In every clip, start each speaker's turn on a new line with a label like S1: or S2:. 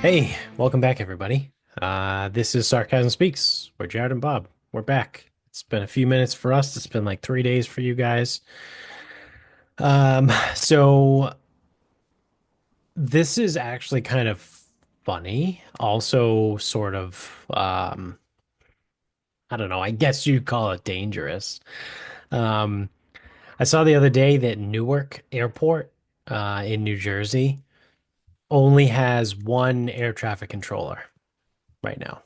S1: Hey, welcome back, everybody. This is Sarcasm Speaks. We're Jared and Bob. We're back. It's been a few minutes for us. It's been like 3 days for you guys. So this is actually kind of funny. Also, sort of, I don't know. I guess you'd call it dangerous. Um, I saw the other day that Newark Airport, in New Jersey only has one air traffic controller right now.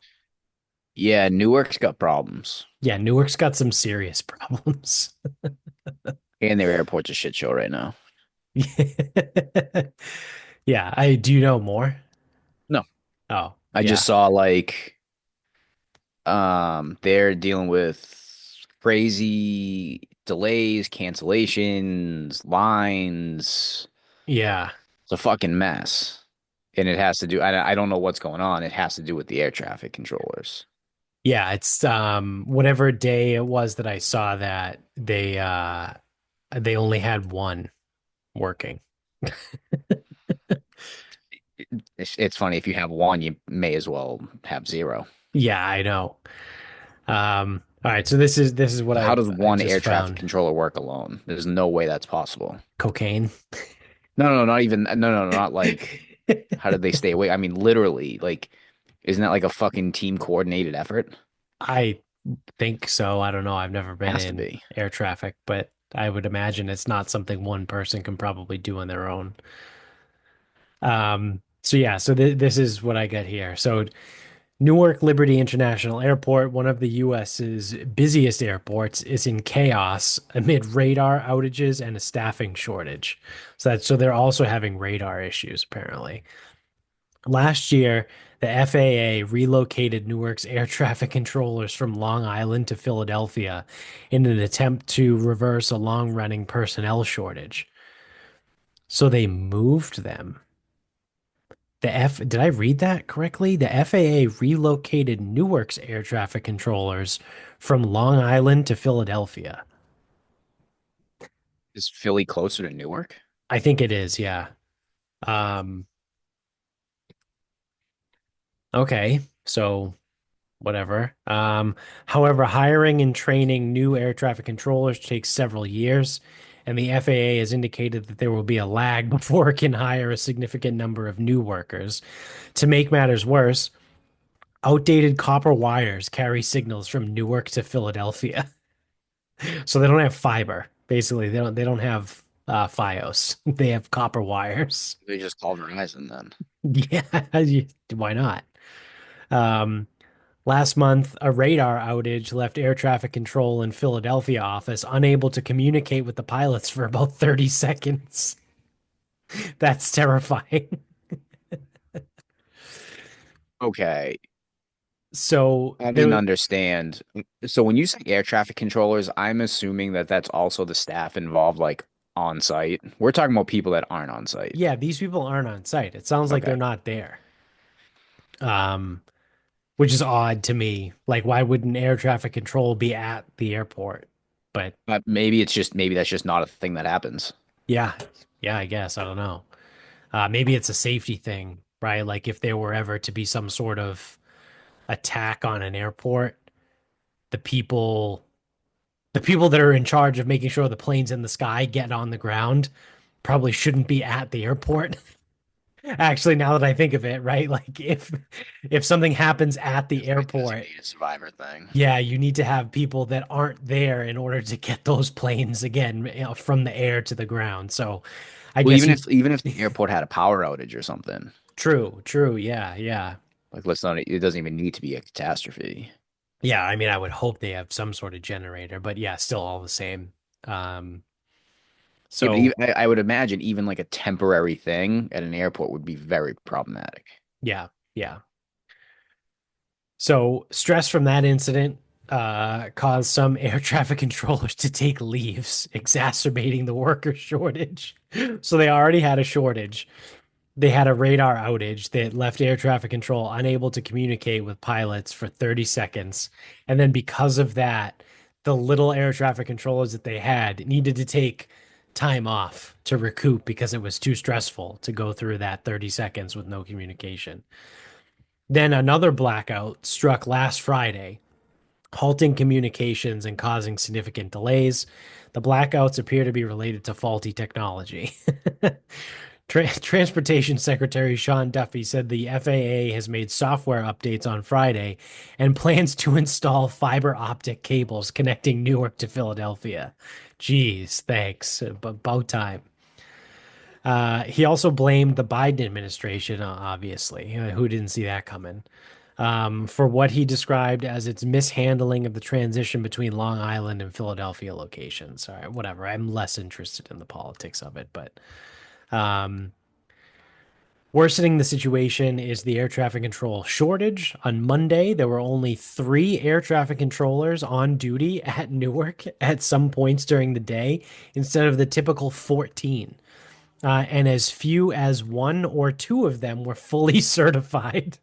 S2: Yeah, Newark's got problems,
S1: Yeah, Newark's got some serious problems.
S2: and their airport's a shit show right now.
S1: Yeah, I do you know more?
S2: No,
S1: Oh,
S2: I just
S1: yeah.
S2: saw they're dealing with crazy delays, cancellations, lines.
S1: Yeah.
S2: It's a fucking mess, and it has to do. I don't know what's going on. It has to do with the air traffic controllers.
S1: Yeah, it's whatever day it was that I saw that they only had one working.
S2: It's funny if you have one, you may as well have zero.
S1: Yeah, I know. All right, so this is what
S2: How does
S1: I
S2: one
S1: just
S2: air traffic
S1: found.
S2: controller work alone? There's no way that's possible.
S1: Cocaine.
S2: No, no, not even. No, no, not like. How did they stay awake? I mean, literally, like, isn't that like a fucking team coordinated effort?
S1: I think so. I don't know. I've never been
S2: Has to
S1: in
S2: be.
S1: air traffic, but I would imagine it's not something one person can probably do on their own. So yeah, so this is what I got here. So Newark Liberty International Airport, one of the US's busiest airports, is in chaos amid radar outages and a staffing shortage. So they're also having radar issues apparently. Last year, the FAA relocated Newark's air traffic controllers from Long Island to Philadelphia in an attempt to reverse a long-running personnel shortage. So they moved them. Did I read that correctly? The FAA relocated Newark's air traffic controllers from Long Island to Philadelphia.
S2: Is Philly closer to Newark?
S1: I think it is, yeah. Um, okay, so whatever. However, hiring and training new air traffic controllers takes several years, and the FAA has indicated that there will be a lag before it can hire a significant number of new workers. To make matters worse, outdated copper wires carry signals from Newark to Philadelphia. So they don't have fiber. Basically, they don't have Fios. They have copper wires.
S2: They just call Verizon then.
S1: Yeah, why not? Um, Last month, a radar outage left air traffic control in Philadelphia office unable to communicate with the pilots for about 30 seconds. That's terrifying.
S2: Okay,
S1: So
S2: I didn't
S1: there,
S2: understand. So when you say air traffic controllers, I'm assuming that that's also the staff involved, like on site. We're talking about people that aren't on site.
S1: yeah, these people aren't on site. It sounds like
S2: Okay,
S1: they're not there. Um, which is odd to me. Like, why wouldn't air traffic control be at the airport? But
S2: but maybe that's just not a thing that happens.
S1: yeah, yeah, I guess. I don't know. Maybe it's a safety thing, right? Like if there were ever to be some sort of attack on an airport, the people the people that are in charge of making sure the planes in the sky get on the ground probably shouldn't be at the airport. Actually, now that I think of it, right? Like if something happens at the
S2: It's like a
S1: airport,
S2: designated survivor thing.
S1: yeah, you need to have people that aren't there in order to get those planes again, from the air to the ground. So I
S2: Well,
S1: guess
S2: even
S1: you
S2: if even if the airport had a power outage or something,
S1: true, true, yeah, yeah.
S2: like let's not, it doesn't even need to be a catastrophe.
S1: Yeah, I mean, I would hope they have some sort of generator, but yeah, still all the same. Um,
S2: Yeah, but
S1: so
S2: I would imagine even like a temporary thing at an airport would be very problematic.
S1: yeah, yeah. So stress from that incident caused some air traffic controllers to take leaves, exacerbating the worker shortage. So they already had a shortage. They had a radar outage that left air traffic control unable to communicate with pilots for 30 seconds. And then because of that, the little air traffic controllers that they had needed to take time off to recoup because it was too stressful to go through that 30 seconds with no communication. Then another blackout struck last Friday, halting communications and causing significant delays. The blackouts appear to be related to faulty technology. Transportation Secretary Sean Duffy said the FAA has made software updates on Friday and plans to install fiber optic cables connecting Newark to Philadelphia. Geez, thanks. About time. He also blamed the Biden administration, obviously. Who didn't see that coming? For what he described as its mishandling of the transition between Long Island and Philadelphia locations. All right, whatever. I'm less interested in the politics of it, but um, worsening the situation is the air traffic control shortage. On Monday, there were only 3 air traffic controllers on duty at Newark at some points during the day instead of the typical 14. And as few as 1 or 2 of them were fully certified.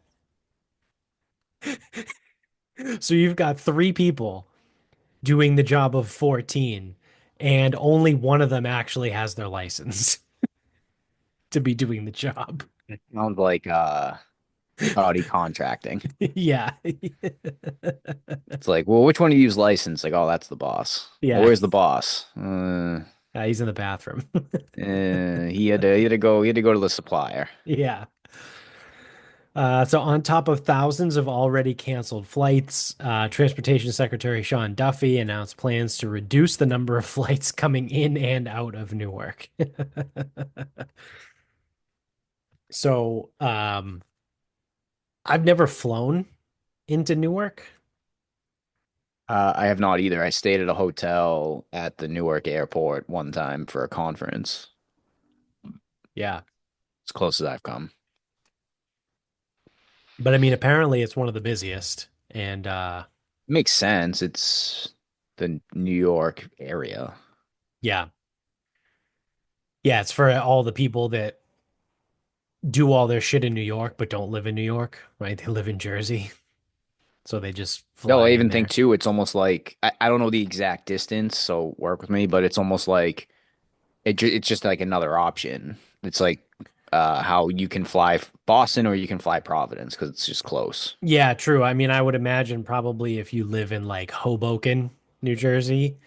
S1: So you've got 3 people doing the job of 14, and only one of them actually has their license to be doing the job.
S2: Sounds like shoddy contracting.
S1: Yeah.
S2: It's like, well, which one of you is licensed? Like, oh, that's the boss. Well,
S1: Yeah.
S2: where's the boss?
S1: He's in the bathroom.
S2: He had to go to the supplier.
S1: Yeah. So on top of thousands of already canceled flights, Transportation Secretary Sean Duffy announced plans to reduce the number of flights coming in and out of Newark. So, I've never flown into Newark.
S2: I have not either. I stayed at a hotel at the Newark airport one time for a conference.
S1: Yeah.
S2: As close as I've come.
S1: But I mean, apparently it's one of the busiest. And
S2: Makes sense. It's the New York area.
S1: yeah. Yeah, it's for all the people that do all their shit in New York but don't live in New York, right? They live in Jersey. So they just
S2: No,
S1: fly
S2: I
S1: in
S2: even think
S1: there.
S2: too, it's almost like I don't know the exact distance, so work with me, but it's almost like it's just like another option. It's like how you can fly Boston or you can fly Providence because it's just close.
S1: Yeah, true. I mean, I would imagine probably if you live in like Hoboken, New Jersey,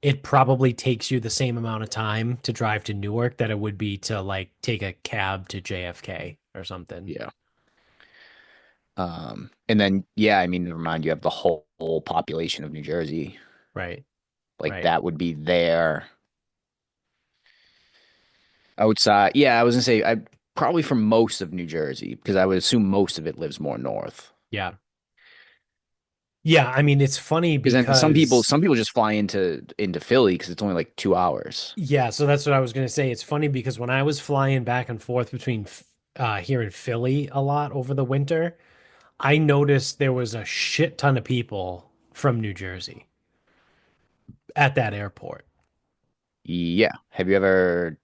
S1: it probably takes you the same amount of time to drive to Newark that it would be to like take a cab to JFK or something.
S2: Yeah. And then yeah, I mean, never mind, you have the whole population of New Jersey.
S1: Right.
S2: Like
S1: Right.
S2: that would be there outside. Yeah, I was gonna say I probably for most of New Jersey because I would assume most of it lives more north.
S1: Yeah. Yeah, I mean, it's funny
S2: Because then some people
S1: because
S2: some people just fly into Philly because it's only like 2 hours.
S1: yeah, so that's what I was going to say. It's funny because when I was flying back and forth between here in Philly a lot over the winter, I noticed there was a shit ton of people from New Jersey at that airport.
S2: Yeah. Have you ever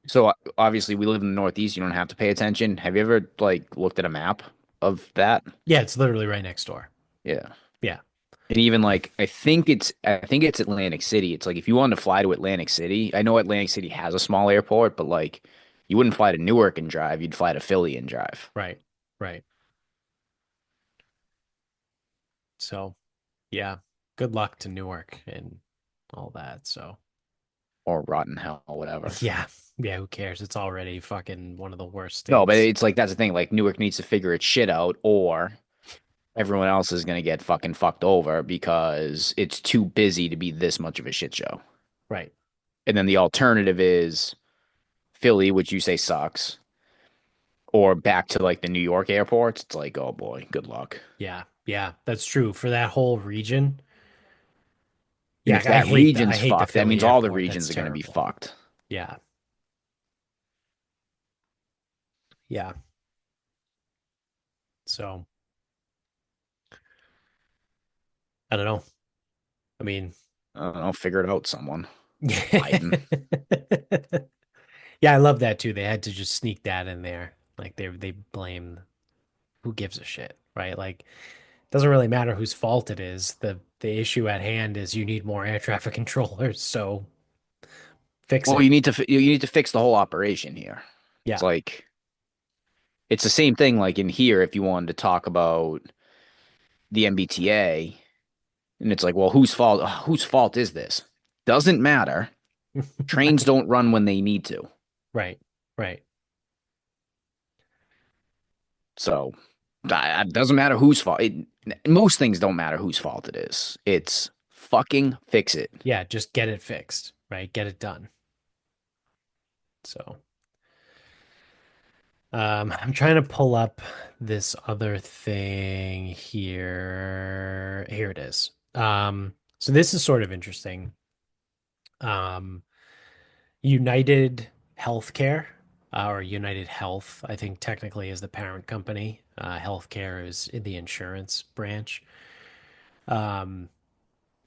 S2: So obviously we live in the Northeast, you don't have to pay attention. Have you ever like looked at a map of that?
S1: Yeah, it's literally right next door.
S2: Yeah.
S1: Yeah.
S2: And even like I think it's Atlantic City. It's like if you wanted to fly to Atlantic City, I know Atlantic City has a small airport, but like you wouldn't fly to Newark and drive, you'd fly to Philly and drive.
S1: Right. Right. So, yeah, good luck to Newark and all that. So,
S2: Or Rotten Hell, whatever.
S1: yeah. Yeah, who cares? It's already fucking one of the worst
S2: No, but
S1: states.
S2: it's like that's the thing. Like Newark needs to figure its shit out, or everyone else is gonna get fucking fucked over because it's too busy to be this much of a shit show.
S1: Right.
S2: And then the alternative is Philly, which you say sucks, or back to like the New York airports. It's like, oh boy, good luck.
S1: Yeah. Yeah, that's true for that whole region.
S2: And
S1: Yeah,
S2: if that
S1: I
S2: region's
S1: hate the
S2: fucked, that
S1: Philly
S2: means all the
S1: airport. That's
S2: regions are gonna be
S1: terrible.
S2: fucked.
S1: Yeah. Yeah. So, I don't know. I mean,
S2: I don't know, figure it out, someone.
S1: yeah,
S2: Biden.
S1: I love that too. They had to just sneak that in there. Like they blame who gives a shit, right? Like doesn't really matter whose fault it is. The issue at hand is you need more air traffic controllers, so fix
S2: Well,
S1: it.
S2: you need to fix the whole operation here. It's
S1: Yeah.
S2: like it's the same thing like in here if you wanted to talk about the MBTA and it's like, well, whose fault is this? Doesn't matter. Trains
S1: Right.
S2: don't run when they need to.
S1: Right. Right.
S2: So it doesn't matter whose fault. Most things don't matter whose fault it is. It's fucking fix it.
S1: Yeah, just get it fixed, right? Get it done. So, I'm trying to pull up this other thing here. Here it is. So this is sort of interesting. Um, United Healthcare, or United Health, I think technically is the parent company. Healthcare is in the insurance branch. Um,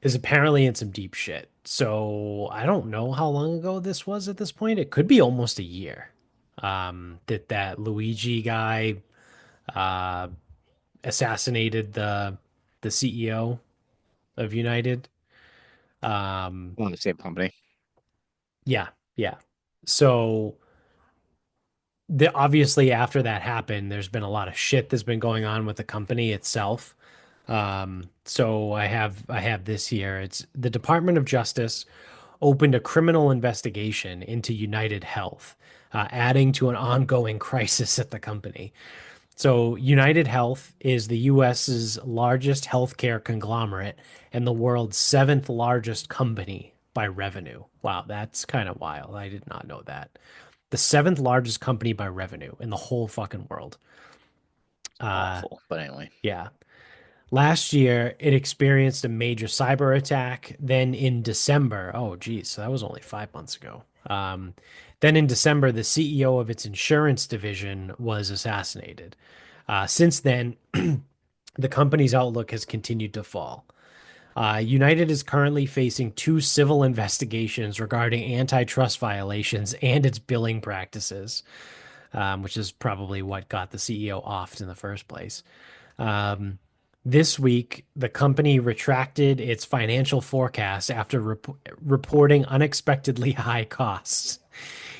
S1: is apparently in some deep shit. So I don't know how long ago this was at this point. It could be almost a year. That Luigi guy uh, assassinated the CEO of United. Um,
S2: On the same company.
S1: yeah, yeah. So obviously after that happened, there's been a lot of shit that's been going on with the company itself. So I have this here. It's the Department of Justice opened a criminal investigation into United Health, adding to an ongoing crisis at the company. So, United Health is the US's largest healthcare conglomerate and the world's seventh largest company by revenue. Wow, that's kind of wild. I did not know that. The seventh largest company by revenue in the whole fucking world. Uh,
S2: Awful. But anyway.
S1: yeah. Last year, it experienced a major cyber attack. Then in December, oh, geez, so that was only 5 months ago. Then in December, the CEO of its insurance division was assassinated. Since then, the company's outlook has continued to fall. United is currently facing two civil investigations regarding antitrust violations and its billing practices, which is probably what got the CEO offed in the first place. Um, this week, the company retracted its financial forecast after reporting unexpectedly high costs.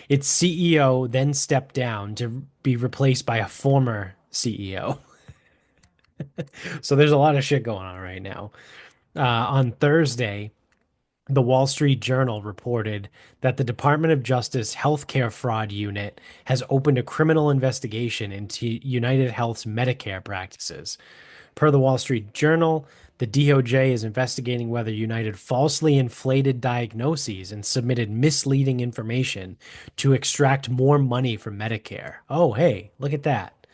S1: Its CEO then stepped down to be replaced by a former CEO. So there's a lot of shit going on right now. On Thursday, the Wall Street Journal reported that the Department of Justice Healthcare Fraud Unit has opened a criminal investigation into United Health's Medicare practices. Per the Wall Street Journal, the DOJ is investigating whether United falsely inflated diagnoses and submitted misleading information to extract more money from Medicare. Oh, hey, look at that.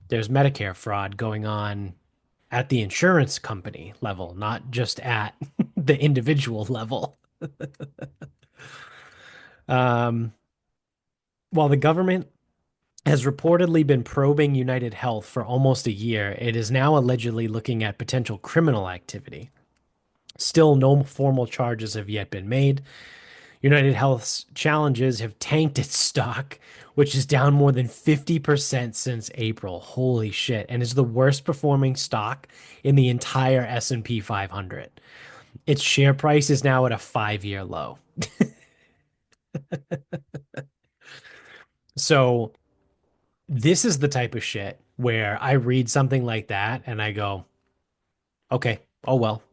S1: There's Medicare fraud going on at the insurance company level, not just at the individual level. Um, while the government has reportedly been probing United Health for almost a year, it is now allegedly looking at potential criminal activity. Still, no formal charges have yet been made. United Health's challenges have tanked its stock, which is down more than 50% since April. Holy shit. And is the worst performing stock in the entire S&P 500. Its share price is now at a 5-year low. So, this is the type of shit where I read something like that and I go, okay, oh well,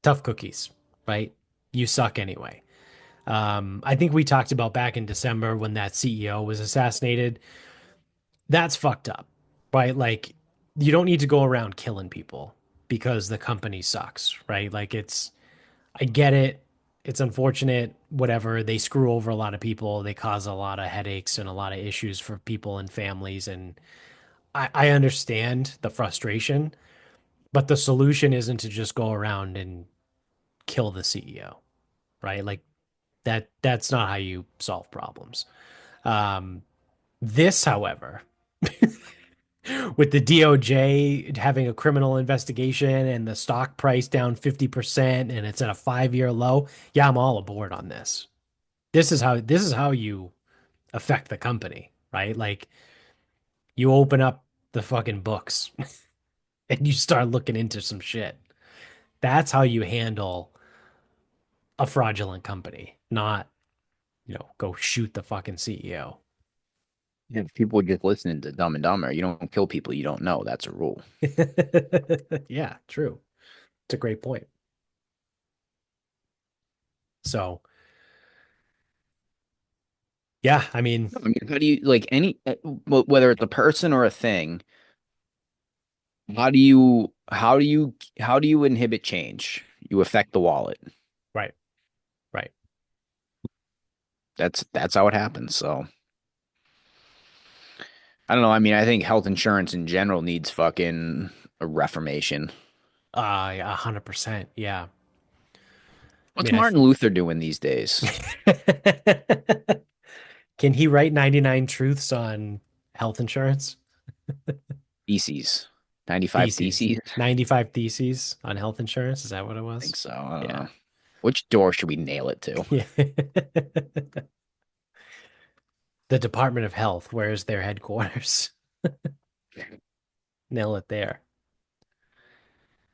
S1: tough cookies, right? You suck anyway. I think we talked about back in December when that CEO was assassinated. That's fucked up, right? Like, you don't need to go around killing people because the company sucks, right? Like, I get it. It's unfortunate, whatever. They screw over a lot of people. They cause a lot of headaches and a lot of issues for people and families. And I understand the frustration, but the solution isn't to just go around and kill the CEO, right? Like, that's not how you solve problems. Um, this, however, with the DOJ having a criminal investigation and the stock price down 50% and it's at a 5-year low, yeah, I'm all aboard on this. This is how you affect the company, right? Like you open up the fucking books and you start looking into some shit. That's how you handle a fraudulent company, not go shoot the fucking CEO.
S2: If people just listening to Dumb and Dumber, you don't kill people you don't know. That's a rule.
S1: Yeah, true. It's a great point. So, yeah, I mean,
S2: I mean, how do you like any whether it's a person or a thing? How do you inhibit change? You affect the wallet.
S1: right, right.
S2: That's how it happens. So I don't know. I mean, I think health insurance in general needs fucking a reformation.
S1: 100%. Yeah. I
S2: What's
S1: mean,
S2: Martin Luther doing these days?
S1: can he write 99 truths on health insurance?
S2: Theses, 95
S1: Theses.
S2: theses.
S1: 95 theses on health insurance. Is that what it
S2: I think
S1: was?
S2: so. I don't
S1: Yeah.
S2: know. Which door should we nail it to?
S1: Yeah. The Department of Health, where's their headquarters? Nail it there.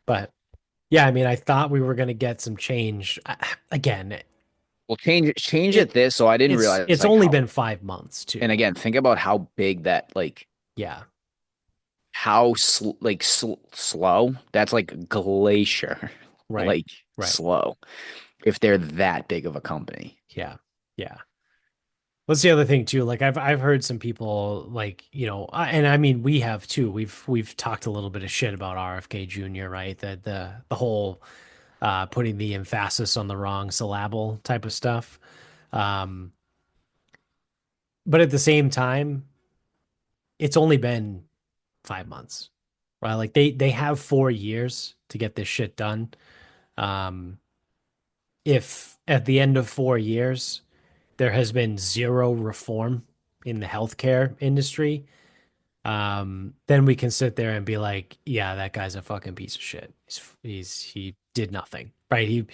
S1: But yeah, I mean, I thought we were going to get some change. Again,
S2: Well, change
S1: it
S2: it this. So I didn't realize
S1: it's
S2: like
S1: only
S2: how.
S1: been 5 months
S2: And
S1: too.
S2: again, think about how big that like
S1: Yeah.
S2: how slow. That's like glacier,
S1: Right.
S2: like
S1: Right.
S2: slow. If they're that big of a company.
S1: Yeah. Yeah. What's the other thing too? Like I've heard some people like, and I mean we have too. We've talked a little bit of shit about RFK Jr., right? The whole putting the emphasis on the wrong syllable type of stuff. Um, but at the same time, it's only been 5 months, right? Like they have 4 years to get this shit done. Um, if at the end of 4 years there has been zero reform in the healthcare industry, then we can sit there and be like, yeah, that guy's a fucking piece of shit. He did nothing, right? He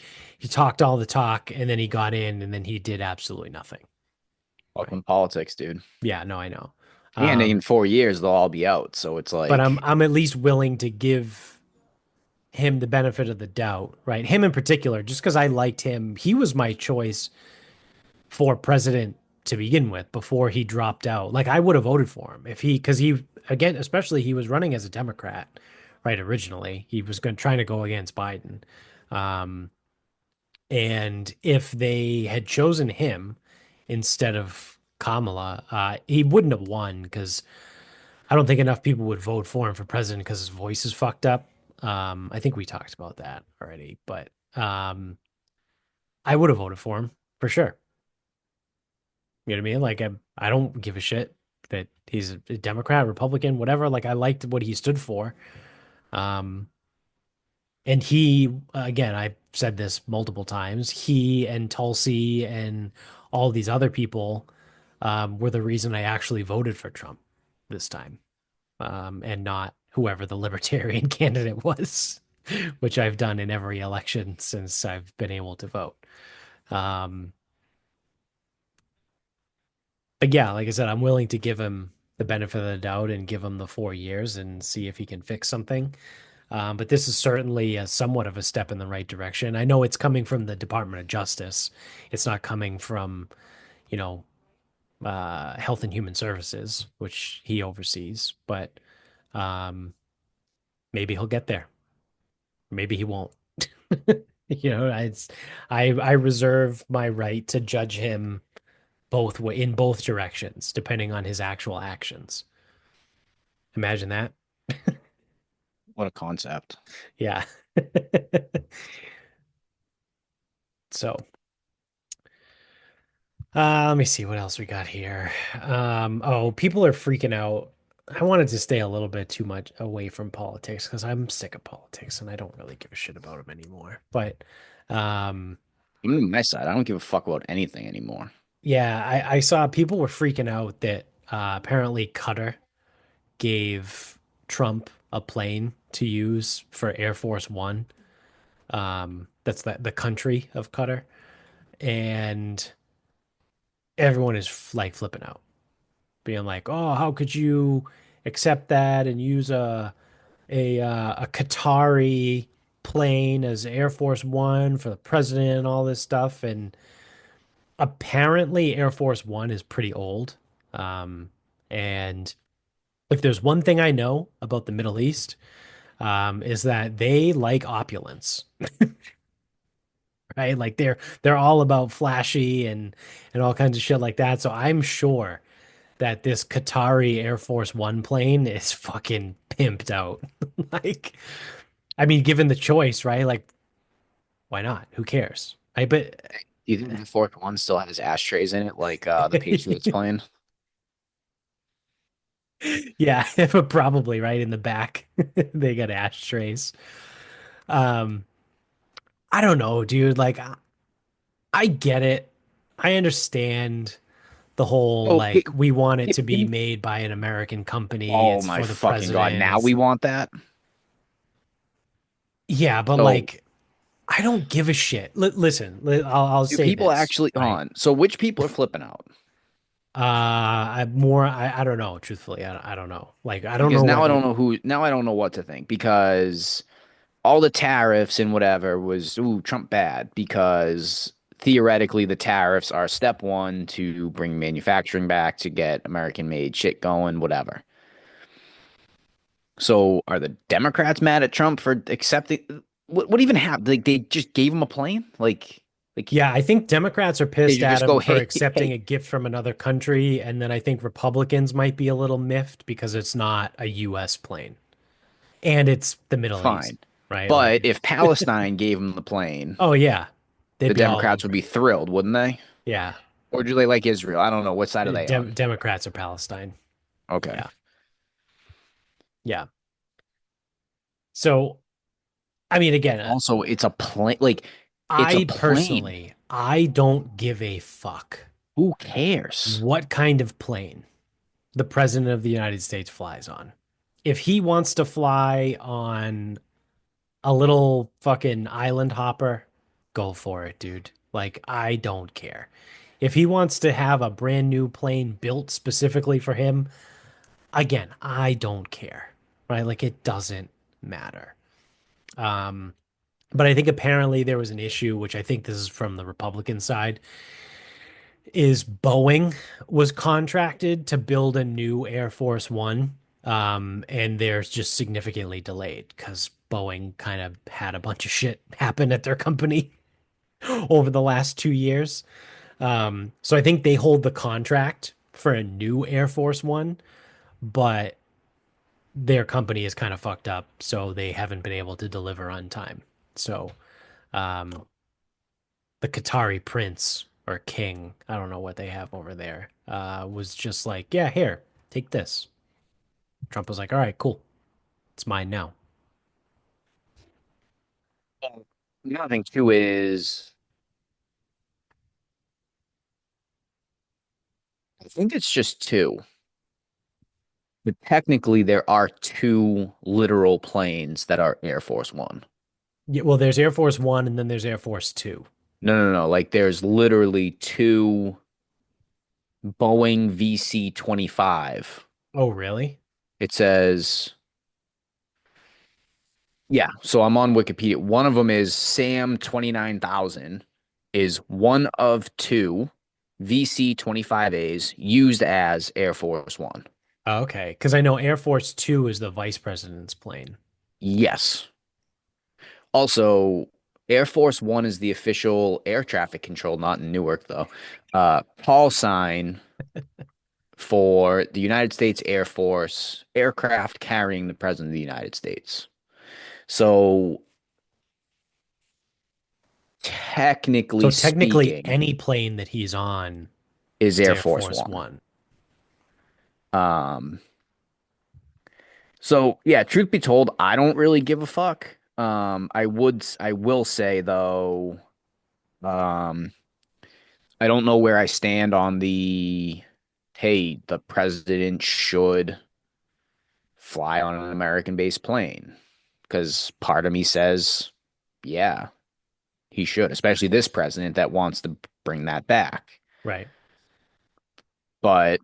S1: talked all the talk and then he got in and then he did absolutely nothing, right?
S2: Fucking politics, dude.
S1: Yeah, no, I know.
S2: And in
S1: Um,
S2: 4 years they'll all be out. So it's
S1: but
S2: like
S1: I'm at least willing to give him the benefit of the doubt, right? Him in particular, just because I liked him, he was my choice for president to begin with before he dropped out. Like I would have voted for him if because he again, especially he was running as a Democrat, right? Originally, he was going trying to go against Biden, um, and if they had chosen him instead of Kamala, he wouldn't have won because I don't think enough people would vote for him for president because his voice is fucked up. I think we talked about that already, but I would have voted for him for sure. You know what I mean? Like I don't give a shit that he's a Democrat, Republican, whatever. Like I liked what he stood for. Um, and he, again, I said this multiple times. He and Tulsi and all these other people were the reason I actually voted for Trump this time, and not whoever the libertarian candidate was, which I've done in every election since I've been able to vote. Um, but yeah, like I said, I'm willing to give him the benefit of the doubt and give him the 4 years and see if he can fix something. But this is certainly somewhat of a step in the right direction. I know it's coming from the Department of Justice. It's not coming from, you know, Health and Human Services, which he oversees. But um, maybe he'll get there. Maybe he won't. I reserve my right to judge him in both directions, depending on his actual actions. Imagine that.
S2: what a concept.
S1: Yeah. So, let me see what else we got here. Oh, people are freaking out. I wanted to stay a little bit too much away from politics because I'm sick of politics and I don't really give a shit about them anymore. But, um,
S2: I'm on my side. I don't give a fuck about anything anymore.
S1: yeah, I saw people were freaking out that apparently Qatar gave Trump a plane to use for Air Force One. That's the country of Qatar, and everyone is like flipping out, being like, "Oh, how could you accept that and use a Qatari plane as Air Force One for the president and all this stuff?" And apparently Air Force One is pretty old. Um, and if there's one thing I know about the Middle East, is that they like opulence, right? Like they're all about flashy and all kinds of shit like that. So I'm sure that this Qatari Air Force One plane is fucking pimped out. Like, I mean, given the choice, right? Like, why not? Who cares? Right? But
S2: Do you think the fourth one still has ashtrays in it, like the Patriots plane?
S1: yeah, but probably right in the back, they got ashtrays. Um, I don't know, dude. Like, I get it. I understand the whole
S2: Oh,
S1: like we want it to be
S2: give
S1: made by an American company.
S2: oh
S1: It's
S2: my
S1: for the
S2: fucking God.
S1: president.
S2: Now
S1: It's
S2: we want that.
S1: yeah, but
S2: So
S1: like I don't give a shit. Listen, I'll
S2: do
S1: say
S2: people
S1: this,
S2: actually
S1: right?
S2: on? So which people are flipping out?
S1: I don't know, truthfully. I don't know. Like I don't
S2: Because
S1: know
S2: now I
S1: whether
S2: don't know who, now I don't know what to think because all the tariffs and whatever was, ooh, Trump bad because theoretically the tariffs are step one to bring manufacturing back to get American made shit going, whatever. So are the Democrats mad at Trump for accepting what even happened? Like they just gave him a plane? Like
S1: yeah, I think Democrats are
S2: did
S1: pissed
S2: you
S1: at
S2: just go,
S1: him for
S2: hey,
S1: accepting
S2: hey,
S1: a gift from another country, and then I think Republicans might be a little miffed because it's not a US plane and it's the Middle East,
S2: fine.
S1: right?
S2: But
S1: Like,
S2: if Palestine gave him the plane,
S1: oh yeah, they'd
S2: the
S1: be all
S2: Democrats would
S1: over it.
S2: be thrilled, wouldn't they?
S1: Yeah,
S2: Or do they like Israel? I don't know. What side are they on?
S1: Democrats are Palestine.
S2: Okay.
S1: Yeah, yeah. So, I mean, again,
S2: Also, it's a plane. Like, it's a plane.
S1: I don't give a fuck
S2: Who cares?
S1: what kind of plane the president of the United States flies on. If he wants to fly on a little fucking island hopper, go for it, dude. Like, I don't care. If he wants to have a brand new plane built specifically for him, again, I don't care. Right? Like, it doesn't matter. Um, but I think apparently there was an issue, which I think this is from the Republican side, is Boeing was contracted to build a new Air Force One. And there's just significantly delayed because Boeing kind of had a bunch of shit happen at their company over the last 2 years. So I think they hold the contract for a new Air Force One, but their company is kind of fucked up, so they haven't been able to deliver on time. So, um, the Qatari prince or king, I don't know what they have over there, was just like, yeah, here, take this. Trump was like, all right, cool. It's mine now.
S2: The other thing, too, is I think it's just two. But technically, there are two literal planes that are Air Force One.
S1: Yeah, well, there's Air Force One and then there's Air Force Two.
S2: No, no, no. Like, there's literally two Boeing VC-25.
S1: Oh, really?
S2: It says, yeah. So I'm on Wikipedia. One of them is Sam 29,000, is one of two VC-25As used as Air Force One.
S1: Oh, okay. Because I know Air Force Two is the vice president's plane.
S2: Yes. Also, Air Force One is the official air traffic control, not in Newark though. Call sign for the United States Air Force aircraft carrying the President of the United States. So technically
S1: So technically,
S2: speaking,
S1: any plane that he's on
S2: is
S1: is
S2: Air
S1: Air
S2: Force
S1: Force
S2: One.
S1: One.
S2: Um, so yeah, truth be told, I don't really give a fuck. I will say though, um, I don't know where I stand on the, hey, the president should fly on an American-based plane. Because part of me says, yeah, he should, especially this president that wants to bring that back.
S1: Right.
S2: But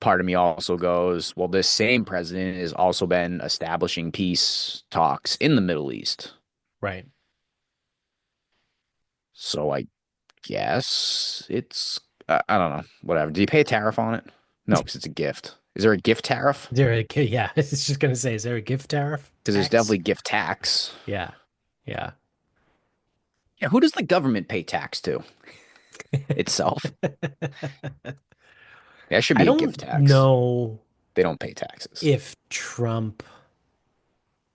S2: part of me also goes, well, this same president has also been establishing peace talks in the Middle East.
S1: Right.
S2: So I guess I don't know. Whatever. Do you pay a tariff on it? No, because it's a gift. Is there a gift tariff?
S1: Yeah, it's just gonna say, is there a gift tariff
S2: Because there's
S1: tax?
S2: definitely gift tax.
S1: Yeah, yeah.
S2: Yeah, who does the government pay tax to? Itself? That should
S1: I
S2: be a gift
S1: don't
S2: tax.
S1: know
S2: They don't pay taxes.
S1: if Trump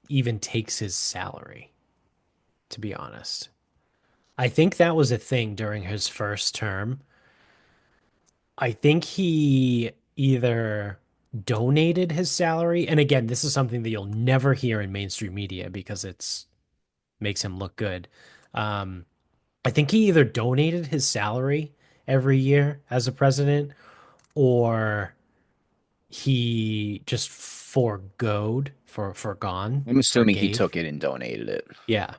S1: even takes his salary, to be honest. I think that was a thing during his first term. I think he either donated his salary, and again, this is something that you'll never hear in mainstream media because it's makes him look good. Um, I think he either donated his salary every year as a president, or he just
S2: I'm assuming he
S1: forgave.
S2: took it and donated it.
S1: Yeah.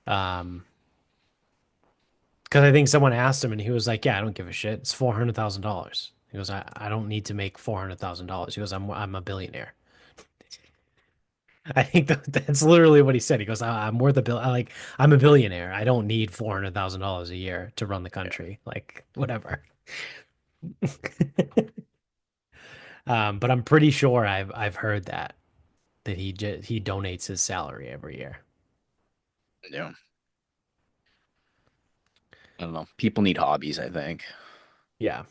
S1: Um, because I think someone asked him and he was like, "Yeah, I don't give a shit. It's $400,000." He goes, I don't need to make $400,000." He goes, I'm a billionaire." I think that's literally what he said. He goes, I'm worth a bill. I'm a billionaire. I don't need $400,000 a year to run the
S2: Yeah.
S1: country. Like, whatever." But I'm pretty sure I've heard that he donates his salary every year.
S2: Yeah. I don't know. People need hobbies, I think.
S1: Yeah.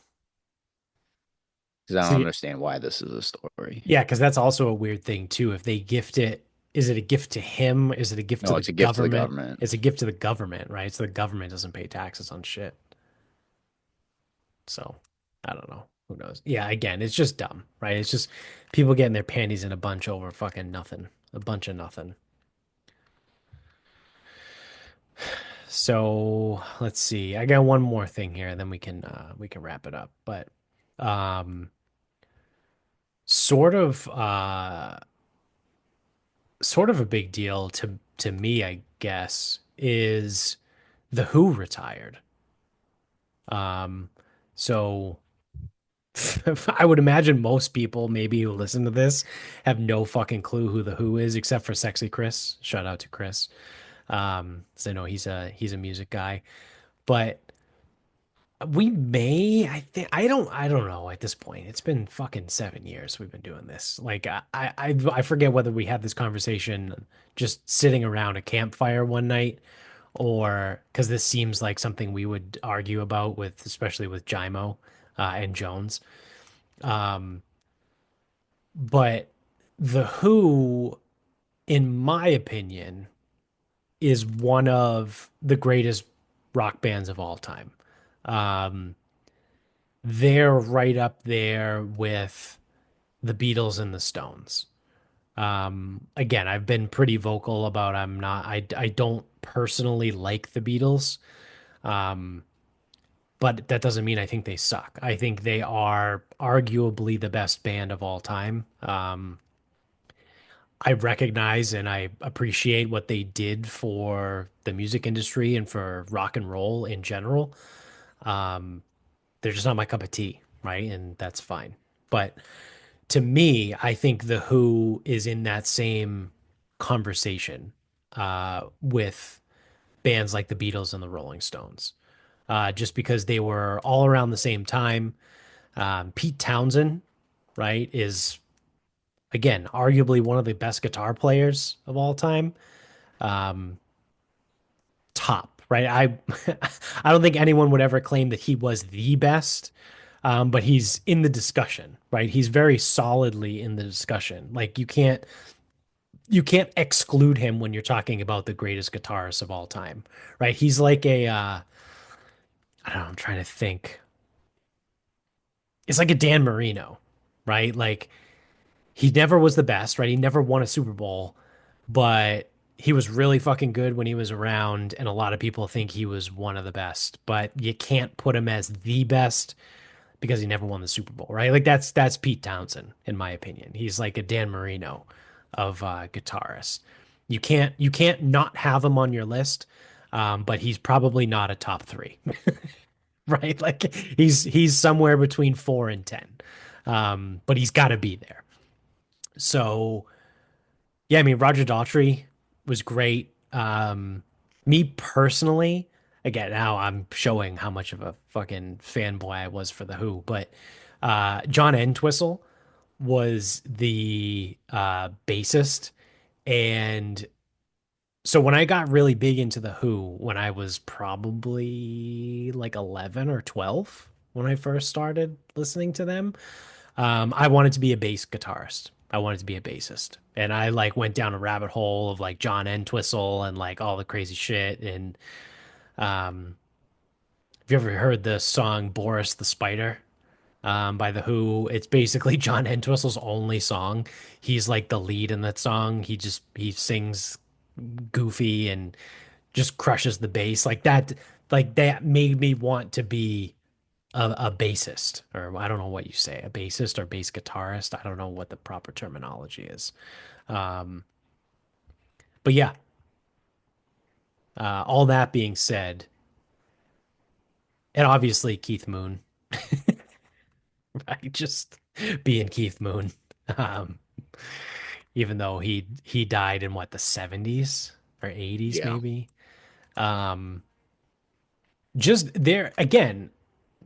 S2: Because I don't
S1: See,
S2: understand why this is a story.
S1: yeah, because that's also a weird thing too. If they gift it, is it a gift to him? Is it a gift to
S2: No,
S1: the
S2: it's a gift to the
S1: government?
S2: government.
S1: It's a gift to the government, right? So the government doesn't pay taxes on shit. So I don't know. Who knows? Yeah, again, it's just dumb, right? It's just people getting their panties in a bunch over fucking nothing. A bunch of nothing. So let's see. I got one more thing here, then we can wrap it up. But um sort of sort of a big deal to me, I guess, is the Who retired. Um, so I would imagine most people maybe who listen to this have no fucking clue who the Who is, except for Sexy Chris. Shout out to Chris. 'Cause I know he's a music guy. But we may, I don't know at this point. It's been fucking 7 years we've been doing this. Like I forget whether we had this conversation just sitting around a campfire one night, or because this seems like something we would argue about with, especially with Jimo and Jones. Um, but the Who, in my opinion, is one of the greatest rock bands of all time. Um, they're right up there with the Beatles and the Stones. Again, I've been pretty vocal about I don't personally like the Beatles. Um, but that doesn't mean I think they suck. I think they are arguably the best band of all time. I recognize and I appreciate what they did for the music industry and for rock and roll in general. Um, they're just not my cup of tea, right? And that's fine. But to me, I think The Who is in that same conversation with bands like the Beatles and the Rolling Stones, just because they were all around the same time. Pete Townsend, right, is again arguably one of the best guitar players of all time. Um, Top, right? I don't think anyone would ever claim that he was the best, but he's in the discussion, right? He's very solidly in the discussion. Like you can't exclude him when you're talking about the greatest guitarist of all time, right? He's like I don't know, I'm trying to think. It's like a Dan Marino, right? Like he never was the best, right? He never won a Super Bowl, but he was really fucking good when he was around, and a lot of people think he was one of the best, but you can't put him as the best because he never won the Super Bowl, right? Like that's Pete Townsend, in my opinion. He's like a Dan Marino of guitarists. You can't not have him on your list, but he's probably not a top three, right? Like he's somewhere between 4 and 10, but he's got to be there. So yeah, I mean Roger Daughtry was great. Me personally, again, now I'm showing how much of a fucking fanboy I was for the Who, but John Entwistle was the bassist. And so when I got really big into the Who, when I was probably like 11 or 12, when I first started listening to them, I wanted to be a bass guitarist. I wanted to be a bassist. And I like went down a rabbit hole of like John Entwistle and like all the crazy shit. And um, have you ever heard the song Boris the Spider by The Who? It's basically John Entwistle's only song. He's like the lead in that song. He sings goofy and just crushes the bass. Like that made me want to be a bassist, or I don't know what you say, a bassist or bass guitarist. I don't know what the proper terminology is. Um, but yeah, all that being said, and obviously Keith Moon, right? Just being Keith Moon. Um, even though he died in what, the 70s or 80s
S2: Yeah.
S1: maybe. Um, just there again,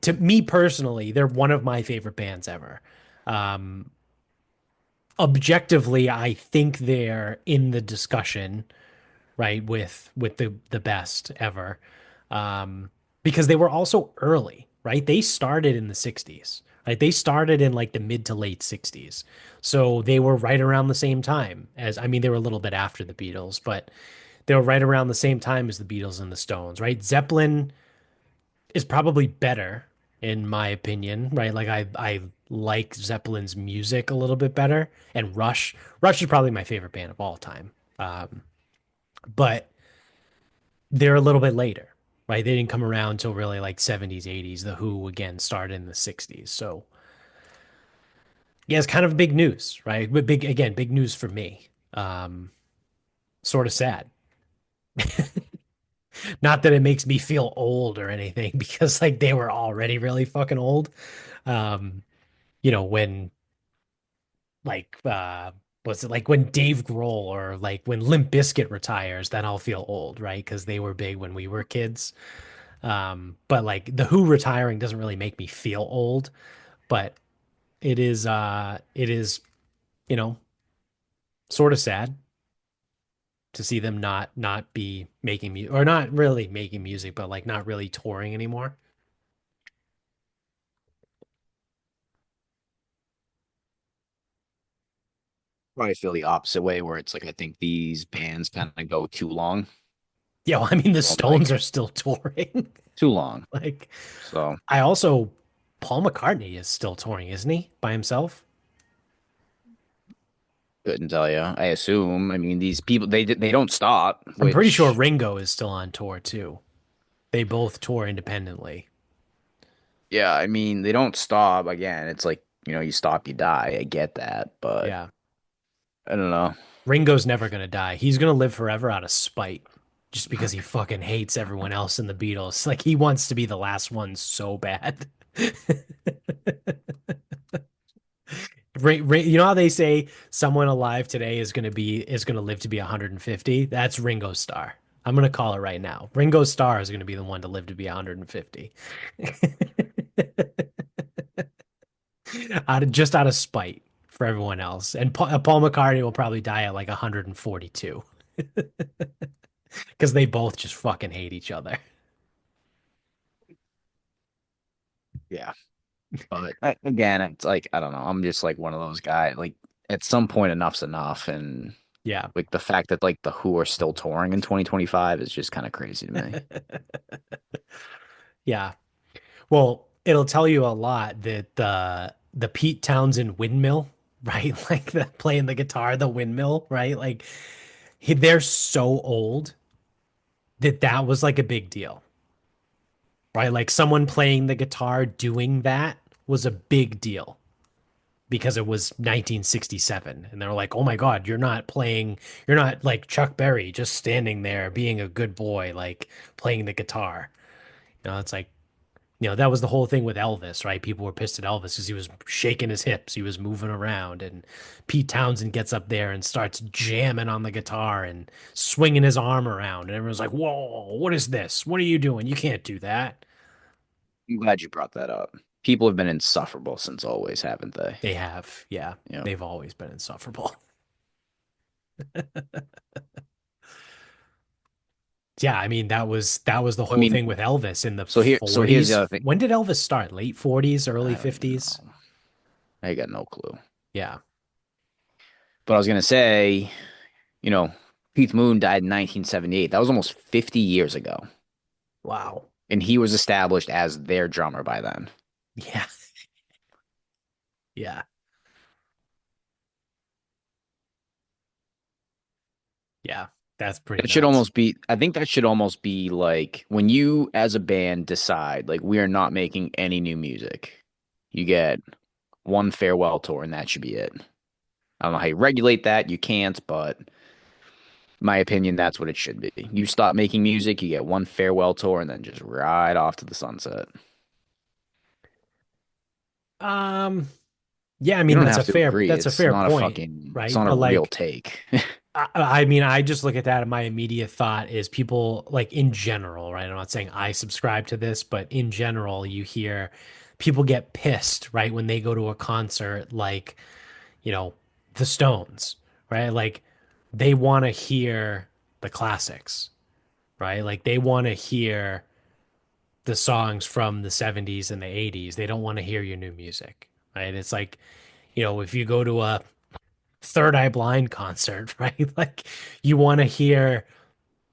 S1: to me personally, they're one of my favorite bands ever. Um, Objectively, I think they're in the discussion, right, with the best ever. Because they were also early, right? They started in the 60s. Right? They started in like the mid to late 60s. So they were right around the same time as, I mean, they were a little bit after the Beatles, but they were right around the same time as the Beatles and the Stones, right? Zeppelin is probably better in my opinion, right? Like I like Zeppelin's music a little bit better, and Rush is probably my favorite band of all time. Um, but they're a little bit later, right? They didn't come around until really like 70s, 80s. The Who again started in the 60s. So yeah, it's kind of big news, right? But big news for me. Sort of sad. Not that it makes me feel old or anything, because like they were already really fucking old. Um, when like was it like when Dave Grohl or like when Limp Bizkit retires, then I'll feel old, right? Because they were big when we were kids. But like the Who retiring doesn't really make me feel old, but it is, you know, sort of sad to see them not be making music, or not really making music, but like not really touring anymore.
S2: Probably feel the opposite way where it's like I think these bands kind of go too long.
S1: Yeah, well, I mean the
S2: So I'm
S1: Stones
S2: like
S1: are still touring.
S2: too long.
S1: Like
S2: So
S1: I also Paul McCartney is still touring, isn't he, by himself?
S2: couldn't tell you. I assume. I mean, these people they don't stop,
S1: I'm pretty sure
S2: which
S1: Ringo is still on tour too. They both tour independently.
S2: yeah, I mean, they don't stop. Again, it's like, you stop, you die. I get that, but
S1: Yeah.
S2: I don't know.
S1: Ringo's never gonna die. He's gonna live forever out of spite, just because he fucking hates everyone else in the Beatles. Like he wants to be the last one so bad. You know how they say someone alive today is gonna live to be 150? That's Ringo Starr. I'm gonna call it right now. Ringo Starr is gonna be the one to live to be 150. Out of spite for everyone else. And Paul McCartney will probably die at like 142 because they both just fucking hate each other.
S2: Yeah. But again, it's like I don't know. I'm just like one of those guys. Like at some point, enough's enough, and
S1: Yeah.
S2: like the fact that like the Who are still touring in 2025 is just kind of crazy to me.
S1: Yeah. Well, it'll tell you a lot that the Pete Townsend windmill, right? Like the playing the guitar, the windmill, right? Like they're so old that that was like a big deal, right? Like someone playing the guitar doing that was a big deal because it was 1967, and they're like, "Oh my God, you're not like Chuck Berry just standing there being a good boy like playing the guitar." It's like That was the whole thing with Elvis, right? People were pissed at Elvis because he was shaking his hips, he was moving around, and Pete Townsend gets up there and starts jamming on the guitar and swinging his arm around, and everyone's like, "Whoa, what is this? What are you doing? You can't do that."
S2: I'm glad you brought that up. People have been insufferable since always, haven't they?
S1: They have, yeah,
S2: Yeah.
S1: they've always been insufferable. Yeah, I mean that was the
S2: I
S1: whole
S2: mean,
S1: thing with Elvis in the
S2: so here's the
S1: 40s.
S2: other thing.
S1: When did Elvis start? Late 40s, early
S2: I don't even
S1: 50s?
S2: know. I got no clue.
S1: Yeah.
S2: But I was gonna say, you know, Keith Moon died in 1978. That was almost 50 years ago,
S1: Wow.
S2: and he was established as their drummer by then.
S1: Yeah. Yeah. Yeah. That's pretty
S2: That should
S1: nuts.
S2: almost be, I think that should almost be like when you as a band decide, like, we are not making any new music. You get one farewell tour, and that should be it. I don't know how you regulate that. You can't, but my opinion, that's what it should be. You stop making music, you get one farewell tour, and then just ride off to the sunset.
S1: Um, yeah, I
S2: You
S1: mean
S2: don't have to agree.
S1: that's a
S2: It's
S1: fair
S2: not a
S1: point,
S2: fucking, it's
S1: right?
S2: not a
S1: But
S2: real
S1: like
S2: take.
S1: I mean, I just look at that and my immediate thought is people like in general, right? I'm not saying I subscribe to this, but in general, you hear people get pissed, right, when they go to a concert like, you know, the Stones, right? Like they want to hear the classics, right? Like they want to hear the songs from the 70s and the 80s. They don't want to hear your new music, right? It's like, if you go to a Third Eye Blind concert, right? Like you want to hear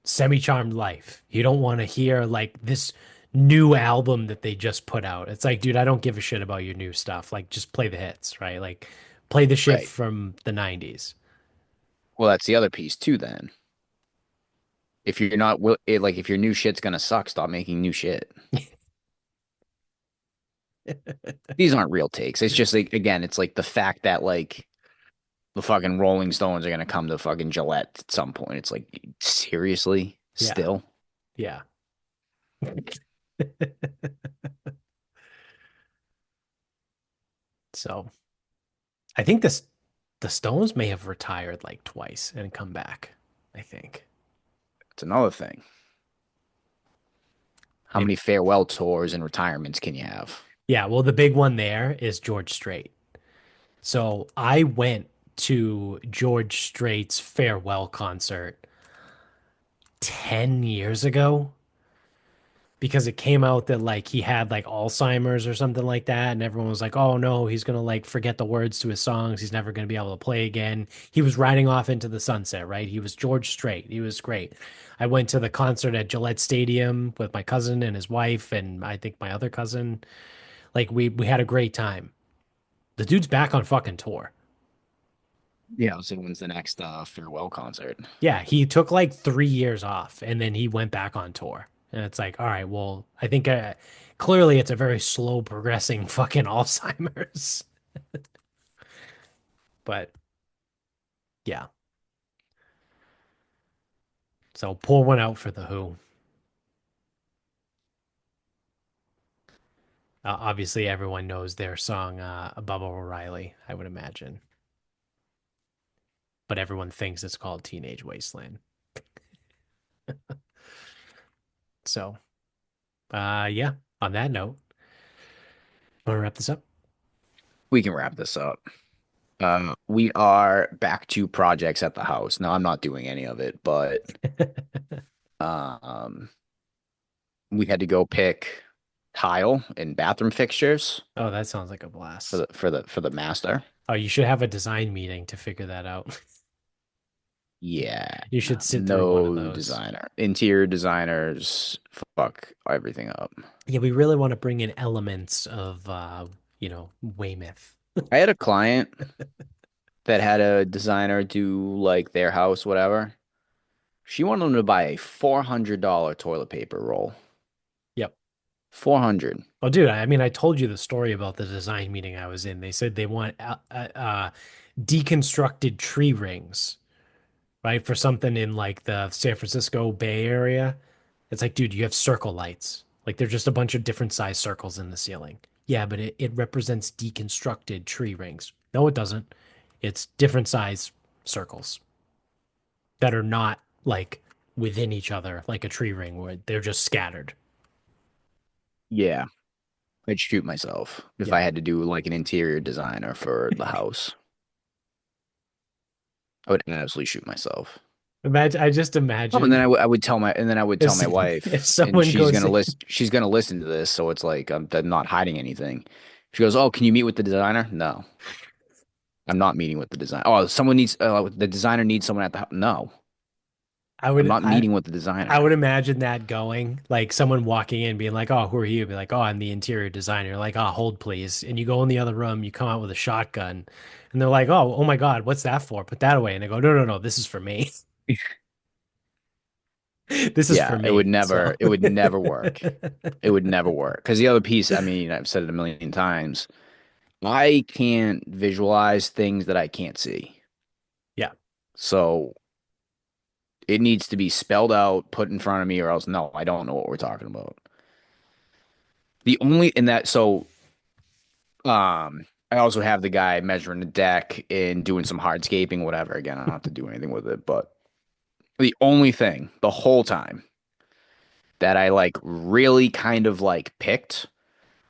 S1: Semi-Charmed Life. You don't want to hear like this new album that they just put out. It's like, dude, I don't give a shit about your new stuff. Like just play the hits, right? Like play the shit
S2: Right.
S1: from the 90s.
S2: Well, that's the other piece too, then. If you're not like if your new shit's gonna suck, stop making new shit. These aren't real takes. It's just like, again, it's like the fact that like the fucking Rolling Stones are gonna come to fucking Gillette at some point. It's like, seriously?
S1: Yeah.
S2: Still?
S1: Yeah. So I think the Stones may have retired like twice and come back, I think.
S2: It's another thing. How
S1: They
S2: many farewell tours and retirements can you have?
S1: Yeah, well, the big one there is George Strait. So I went to George Strait's farewell concert 10 years ago because it came out that like he had like Alzheimer's or something like that. And everyone was like, oh no, he's gonna like forget the words to his songs. He's never gonna be able to play again. He was riding off into the sunset, right? He was George Strait. He was great. I went to the concert at Gillette Stadium with my cousin and his wife, and I think my other cousin. Like we had a great time. The dude's back on fucking tour.
S2: Yeah, so when's the next farewell concert?
S1: Yeah, he took like 3 years off and then he went back on tour. And it's like, all right, well, I think clearly it's a very slow progressing fucking Alzheimer's. But yeah, so pour one out for the Who. Obviously, everyone knows their song Bubba O'Reilly, I would imagine. But everyone thinks it's called Teenage Wasteland. So, yeah, on that note, want to wrap this up?
S2: We can wrap this up. We are back to projects at the house. Now, I'm not doing any of it, but um, we had to go pick tile and bathroom fixtures
S1: Oh, that sounds like a
S2: for
S1: blast.
S2: the master.
S1: Oh, you should have a design meeting to figure that out.
S2: Yeah,
S1: You should sit through one of
S2: no
S1: those.
S2: designer. Interior designers fuck everything up.
S1: Yeah, we really want to bring in elements of Weymouth.
S2: I had a client that had a designer do like their house, whatever. She wanted them to buy a $400 toilet paper roll.
S1: Yep.
S2: 400.
S1: Oh, dude, I mean, I told you the story about the design meeting I was in. They said they want deconstructed tree rings, right? For something in like the San Francisco Bay Area. It's like, dude, you have circle lights. Like they're just a bunch of different size circles in the ceiling. Yeah, but it represents deconstructed tree rings. No, it doesn't. It's different size circles that are not like within each other like a tree ring would. They're just scattered.
S2: Yeah, I'd shoot myself if I
S1: Yeah.
S2: had to do like an interior designer for the house. I would absolutely shoot myself.
S1: Imagine, I just
S2: Oh, and
S1: imagine
S2: then I would tell my and then I would tell
S1: if
S2: my
S1: if
S2: wife, and
S1: someone goes in,
S2: she's gonna listen to this, so it's like I'm not hiding anything. She goes, "Oh, can you meet with the designer?" No, I'm not meeting with the designer. Oh, someone needs the designer needs someone at the house. No,
S1: I
S2: I'm
S1: would
S2: not
S1: I
S2: meeting with the
S1: I
S2: designer.
S1: would imagine that going like someone walking in being like, "Oh, who are you?" Be like, "Oh, I'm the interior designer." Like, "Oh, hold please." And you go in the other room, you come out with a shotgun, and they're like, "Oh my God, what's that for? Put that away." And I go, "No, no, no, this is for me. This is
S2: Yeah,
S1: for me." So,
S2: it would never work. It would never work because the other piece, I mean, I've said it a million times. I can't visualize things that I can't see.
S1: yeah,
S2: So it needs to be spelled out, put in front of me, or else no, I don't know what we're talking about. The only in that so I also have the guy measuring the deck and doing some hardscaping, whatever. Again, I don't have to do anything with it, but the only thing the whole time that I like really kind of like picked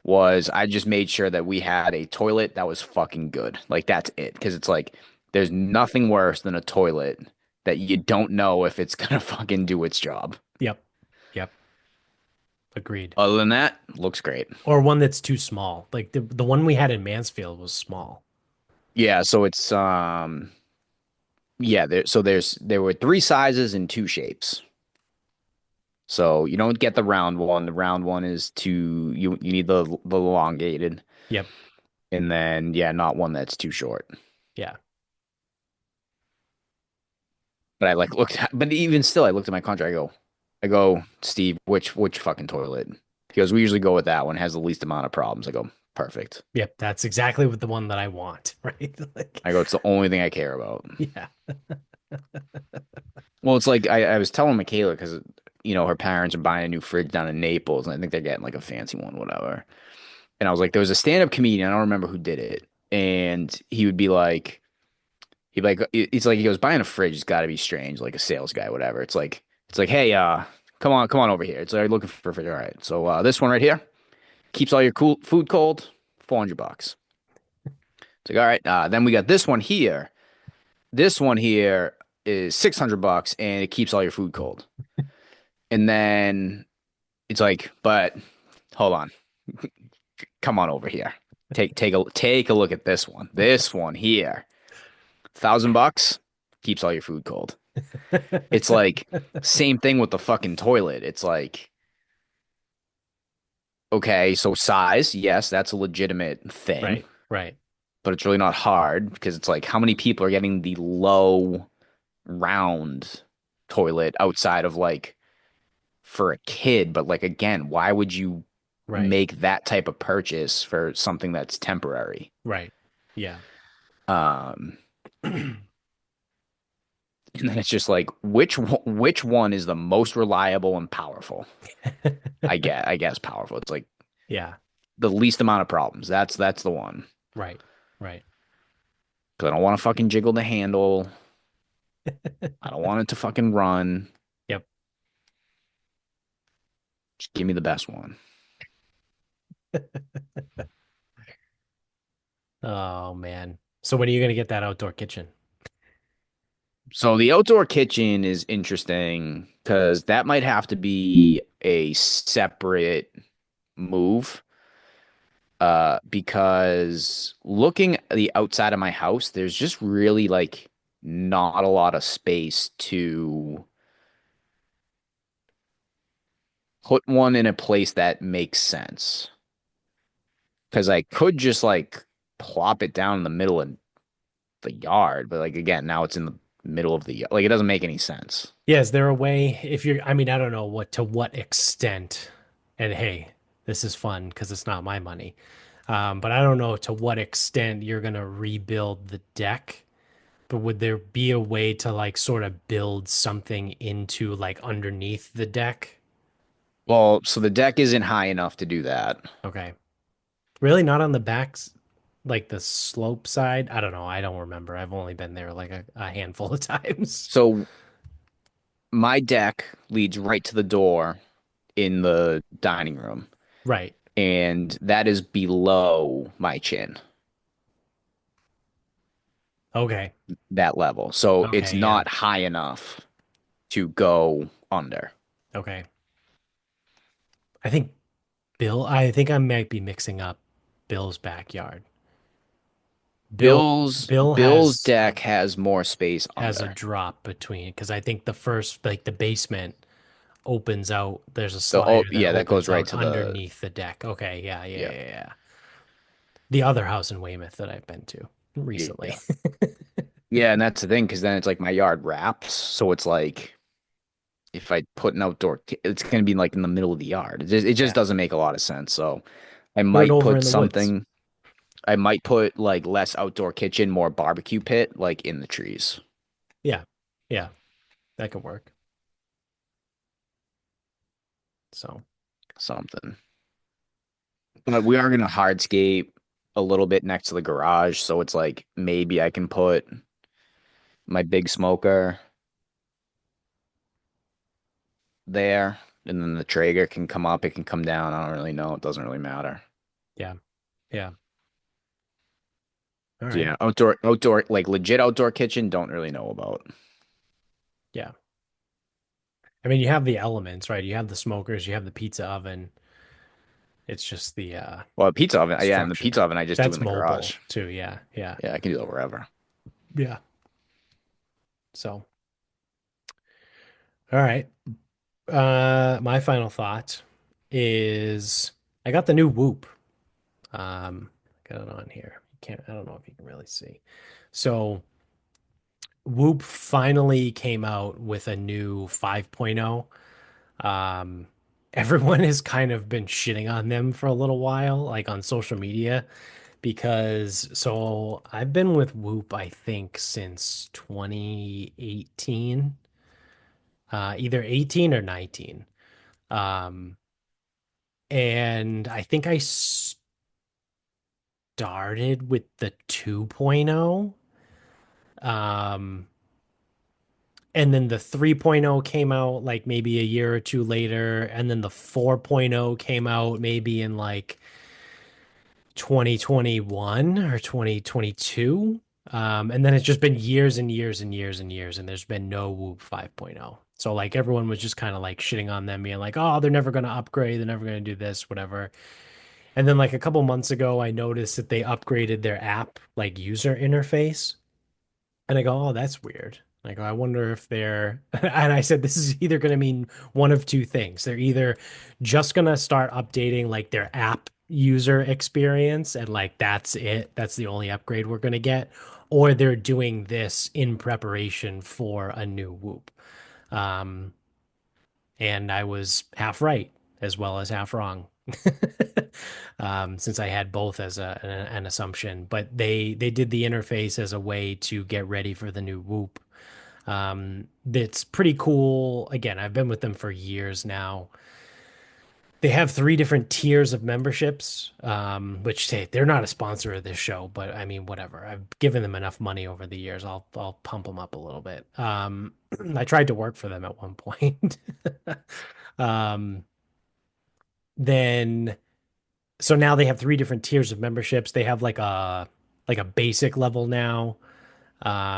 S2: was I just made sure that we had a toilet that was fucking good. Like that's it. Because it's like there's nothing worse than a toilet that you don't know if it's gonna fucking do its job.
S1: yep, yep, agreed.
S2: Other than that, looks great.
S1: Or one that's too small. Like the one we had in Mansfield was small.
S2: Yeah, so it's yeah, there were three sizes and two shapes. So you don't get the round one. The round one is you need the elongated,
S1: Yep,
S2: and then yeah, not one that's too short.
S1: yeah.
S2: But I like looked at, but even still, I looked at my contract. I go, Steve, which fucking toilet? He goes, we usually go with that one. Has the least amount of problems. I go, perfect.
S1: Yep, that's exactly what the one that I want, right? Like,
S2: I go, it's the only thing I care about.
S1: yeah.
S2: Well, it's like I was telling Michaela because her parents are buying a new fridge down in Naples, and I think they're getting like a fancy one, whatever. And I was like, there was a stand-up comedian. I don't remember who did it, and he would be like, it's like he goes buying a fridge has got to be strange, like a sales guy, whatever. It's like, hey, come on over here. It's like looking for a fridge. All right, so this one right here keeps all your cool food cold, $400. It's like, all right, then we got this one here. This one here is $600 and it keeps all your food cold. And then it's like, but hold on, come on over here. Take a look at this one. This one here, $1,000 keeps all your food cold. It's like same thing with the fucking toilet. It's like, okay, so size, yes, that's a legitimate thing,
S1: Right, right,
S2: but it's really not hard because it's like how many people are getting the low round toilet outside of like for a kid, but like again, why would you
S1: right,
S2: make that type of purchase for something that's temporary?
S1: right. Yeah.
S2: Um, and then it's just like which one is the most reliable and powerful? I guess powerful. It's like
S1: Yeah,
S2: the least amount of problems. That's the one.
S1: right, right.
S2: Because I don't want to fucking jiggle the handle. I don't want it to fucking run.
S1: Yep.
S2: Just give me the best one.
S1: Oh man. So when are you gonna get that outdoor kitchen?
S2: So the outdoor kitchen is interesting because that might have to be a separate move. Because looking at the outside of my house, there's just really like not a lot of space to put one in a place that makes sense. Because I could just like plop it down in the middle of the yard, but like again, now it's in the middle of the yard. Like it doesn't make any sense.
S1: Yeah, is there a way if you're I mean, I don't know what to what extent, and hey, this is fun because it's not my money. But I don't know to what extent you're gonna rebuild the deck. But would there be a way to like sort of build something into like underneath the deck?
S2: Well, so the deck isn't high enough to do that.
S1: Okay. Really not on the backs, like the slope side? I don't know. I don't remember. I've only been there like a handful of times.
S2: So my deck leads right to the door in the dining room,
S1: Right.
S2: and that is below my chin,
S1: Okay.
S2: that level. So it's
S1: Okay. Yeah.
S2: not high enough to go under.
S1: Okay. I think I think I might be mixing up Bill's backyard. Bill, Bill
S2: Bill's deck has more space
S1: has a
S2: under.
S1: drop between because I think the first, like the basement opens out. There's a slider that
S2: Yeah, that goes
S1: opens
S2: right
S1: out
S2: to the
S1: underneath the deck. Okay. Yeah. Yeah.
S2: yeah,
S1: Yeah. Yeah. The other house in Weymouth that I've been to recently.
S2: yeah. Yeah, and that's the thing because then it's like my yard wraps, so it's like if I put an outdoor, it's gonna be like in the middle of the yard. It just
S1: Yeah.
S2: doesn't make a lot of sense. So I
S1: Put it
S2: might
S1: over
S2: put
S1: in the woods.
S2: something. I might put like less outdoor kitchen, more barbecue pit, like in the trees,
S1: Yeah. Yeah. That could work. So,
S2: something. But we are gonna hardscape a little bit next to the garage, so it's like maybe I can put my big smoker there, and then the Traeger can come up, it can come down. I don't really know. It doesn't really matter.
S1: yeah. Yeah. All
S2: So
S1: right.
S2: yeah, like legit outdoor kitchen, don't really know about.
S1: Yeah. I mean, you have the elements, right? You have the smokers, you have the pizza oven. It's just the
S2: Well, pizza oven, yeah, and the
S1: structure.
S2: pizza oven I just do
S1: That's
S2: in the
S1: mobile
S2: garage.
S1: too. Yeah. Yeah.
S2: Yeah, I can do that wherever.
S1: Yeah. So, all right. My final thought is I got the new Whoop. Got it on here. You can't, I don't know if you can really see. So, Whoop finally came out with a new 5.0. Everyone has kind of been shitting on them for a little while, like on social media, because so I've been with Whoop, I think, since 2018, either 18 or 19. Um, and I think I started with the 2.0. Um, and then the 3.0 came out like maybe a year or two later, and then the 4.0 came out maybe in like 2021 or 2022. And then it's just been years and years and years and years, and there's been no Whoop 5.0. So like everyone was just kind of like shitting on them, being like, "Oh, they're never going to upgrade, they're never going to do this, whatever." And then like a couple months ago, I noticed that they upgraded their app like user interface. And I go, oh, that's weird. I go, I wonder if they're, and I said, this is either going to mean one of two things. They're either just going to start updating like their app user experience and like that's it. That's the only upgrade we're going to get. Or they're doing this in preparation for a new Whoop. Um, and I was half right as well as half wrong. Since I had both as an assumption, but they did the interface as a way to get ready for the new Whoop. That's pretty cool. Again, I've been with them for years now. They have three different tiers of memberships, which hey, they're not a sponsor of this show, but I mean, whatever. I've given them enough money over the years. I'll pump them up a little bit. I tried to work for them at one point. Um, then so now they have three different tiers of memberships. They have like a basic level now,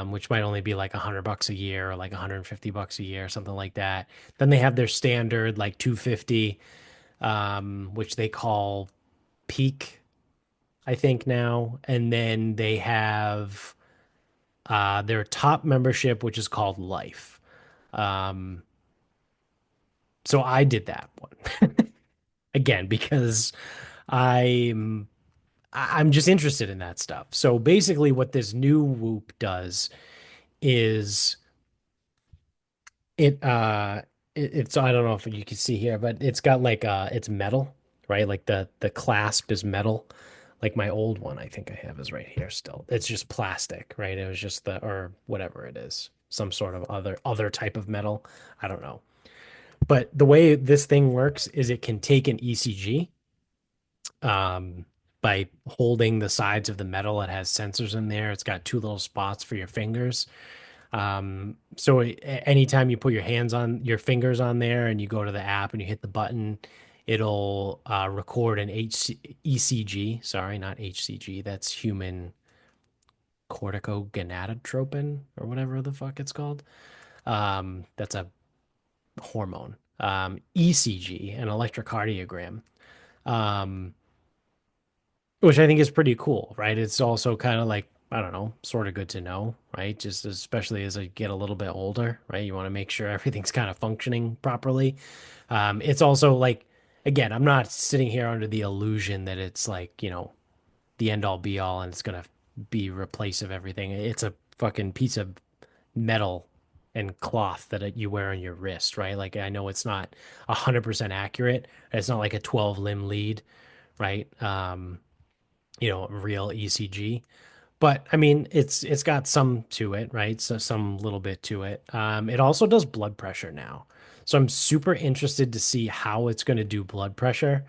S1: which might only be like $100 a year or like $150 a year, something like that. Then they have their standard like 250, which they call peak, I think now. And then they have their top membership, which is called life. Um, so I did that one again because I'm I'm just interested in that stuff. So basically, what this new Whoop does is it it's I don't know if you can see here, but it's got like it's metal, right? Like the clasp is metal. Like my old one, I think I have is right here still. It's just plastic, right? It was just the or whatever it is, some sort of other type of metal. I don't know. But the way this thing works is it can take an ECG um, by holding the sides of the metal. It has sensors in there. It's got two little spots for your fingers. So anytime you put your fingers on there and you go to the app and you hit the button, it'll record an ECG. Sorry, not HCG. That's human corticogonadotropin or whatever the fuck it's called. That's a hormone. ECG, an electrocardiogram. Um, which I think is pretty cool, right? It's also kind of like, I don't know, sort of good to know, right? Just especially as I get a little bit older, right? You want to make sure everything's kind of functioning properly. It's also like, again, I'm not sitting here under the illusion that it's like, the end all be all and it's gonna be replace of everything. It's a fucking piece of metal and cloth that you wear on your wrist, right? Like I know it's not 100% accurate. It's not like a 12 limb lead, right? Real ECG. But I mean, it's got some to it, right? So some little bit to it. It also does blood pressure now. So I'm super interested to see how it's going to do blood pressure.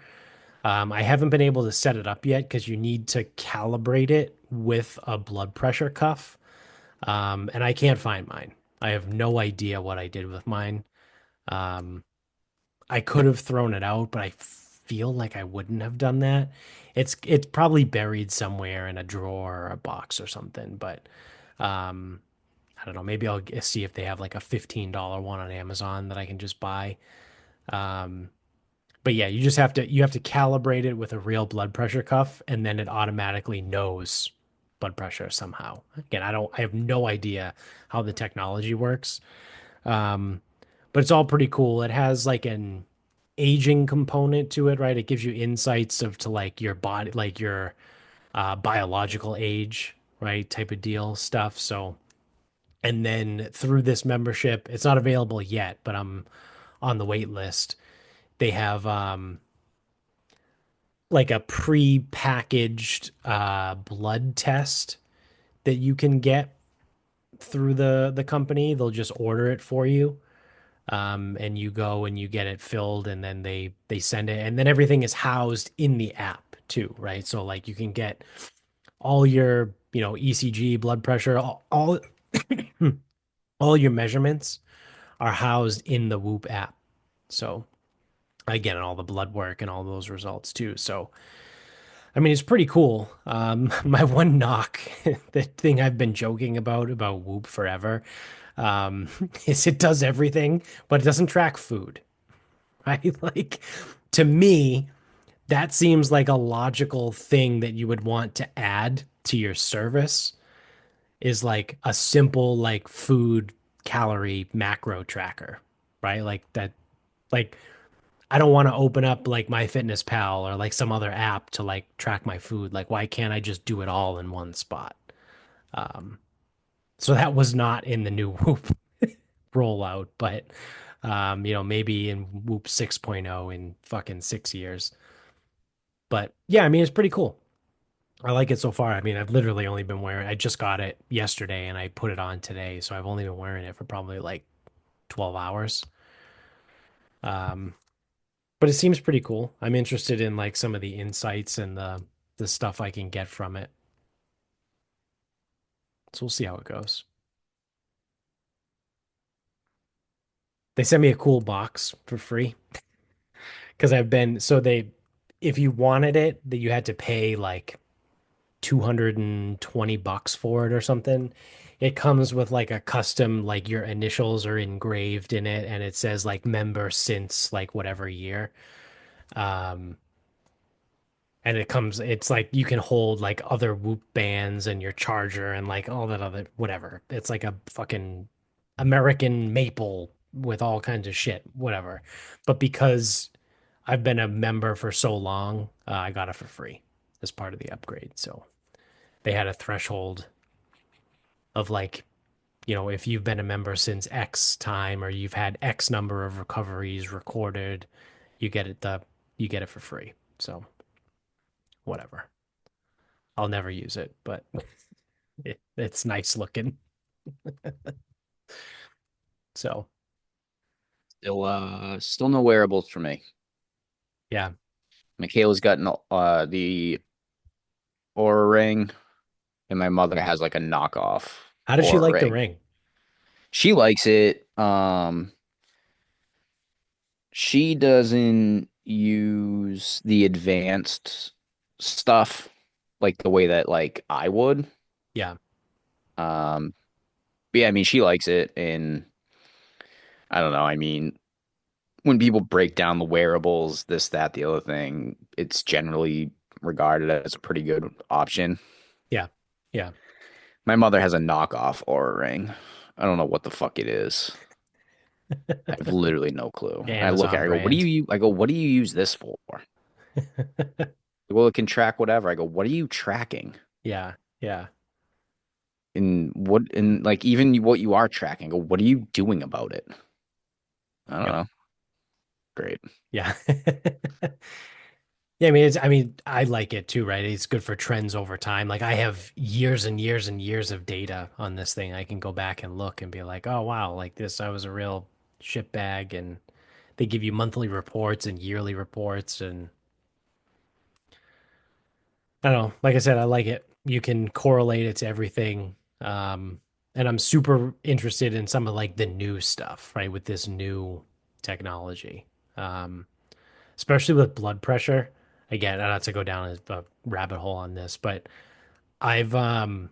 S1: I haven't been able to set it up yet because you need to calibrate it with a blood pressure cuff. And I can't find mine. I have no idea what I did with mine. Um, I could have thrown it out, but I feel like I wouldn't have done that. It's probably buried somewhere in a drawer or a box or something, but um I don't know, maybe I'll see if they have like a $15 one on Amazon that I can just buy. Um but yeah, you have to calibrate it with a real blood pressure cuff and then it automatically knows blood pressure somehow. Again, I have no idea how the technology works. Um but it's all pretty cool. It has like an aging component to it, right? It gives you insights of to like your body, like your biological age, right? Type of deal stuff. So, and then through this membership, it's not available yet, but I'm on the wait list. They have like a pre-packaged blood test that you can get through the company. They'll just order it for you. And you go and you get it filled and then they send it and then everything is housed in the app too, right? So like you can get all your ECG, blood pressure, all your measurements are housed in the Whoop app. So again, all the blood work and all those results too. So I mean, it's pretty cool. My one knock, the thing I've been joking about Whoop forever, is it does everything, but it doesn't track food. Right? Like to me, that seems like a logical thing that you would want to add to your service is like a simple like food calorie macro tracker, right? Like that, like I don't want to open up like MyFitnessPal or like some other app to like track my food. Like, why can't I just do it all in one spot? Um, so that was not in the new Whoop rollout, but maybe in Whoop 6.0 in fucking 6 years. But yeah, I mean, it's pretty cool. I like it so far. I mean, I've literally only been wearing, I just got it yesterday and I put it on today. So I've only been wearing it for probably like 12 hours. Um, but it seems pretty cool. I'm interested in like some of the insights and the stuff I can get from it. So we'll see how it goes. They sent me a cool box for free because if you wanted it, that you had to pay like 220 bucks for it or something. It comes with like a custom, like your initials are engraved in it and it says like member since like whatever year. Um, and it's like you can hold like other Whoop bands and your charger and like all that other whatever. It's like a fucking American maple with all kinds of shit, whatever. But because I've been a member for so long, I got it for free as part of the upgrade. So they had a threshold of like, if you've been a member since X time or you've had X number of recoveries recorded, you get it the you get it for free. So whatever. I'll never use it, but it's nice looking. So
S2: Still no wearables for me.
S1: Yeah.
S2: Michaela's gotten the Aura ring, and my mother has like a knockoff
S1: How does she
S2: Aura
S1: like the
S2: ring.
S1: ring?
S2: She likes it. She doesn't use the advanced stuff like the way that like I would.
S1: Yeah.
S2: Um, but yeah, I mean, she likes it, and I don't know. I mean, when people break down the wearables, this, that, the other thing, it's generally regarded as a pretty good option.
S1: Yeah. Yeah.
S2: My mother has a knockoff Aura ring. I don't know what the fuck it is. I have literally no clue. I look at
S1: Amazon
S2: her, I go, what do
S1: brand.
S2: you, I go, what do you use this for? Well, it can track whatever. I go, what are you tracking?
S1: Yeah. Yeah.
S2: And like even what you are tracking, I go, what are you doing about it? I don't
S1: Yep.
S2: know. Great.
S1: Yeah. Yeah, I mean I like it too, right? It's good for trends over time. Like I have years and years and years of data on this thing. I can go back and look and be like, "Oh wow, like this I was a real shit bag." And they give you monthly reports and yearly reports and I don't know. Like I said, I like it. You can correlate it to everything. And I'm super interested in some of like the new stuff, right? With this new technology. Um, Especially with blood pressure. Again, not to go down a rabbit hole on this, but I've um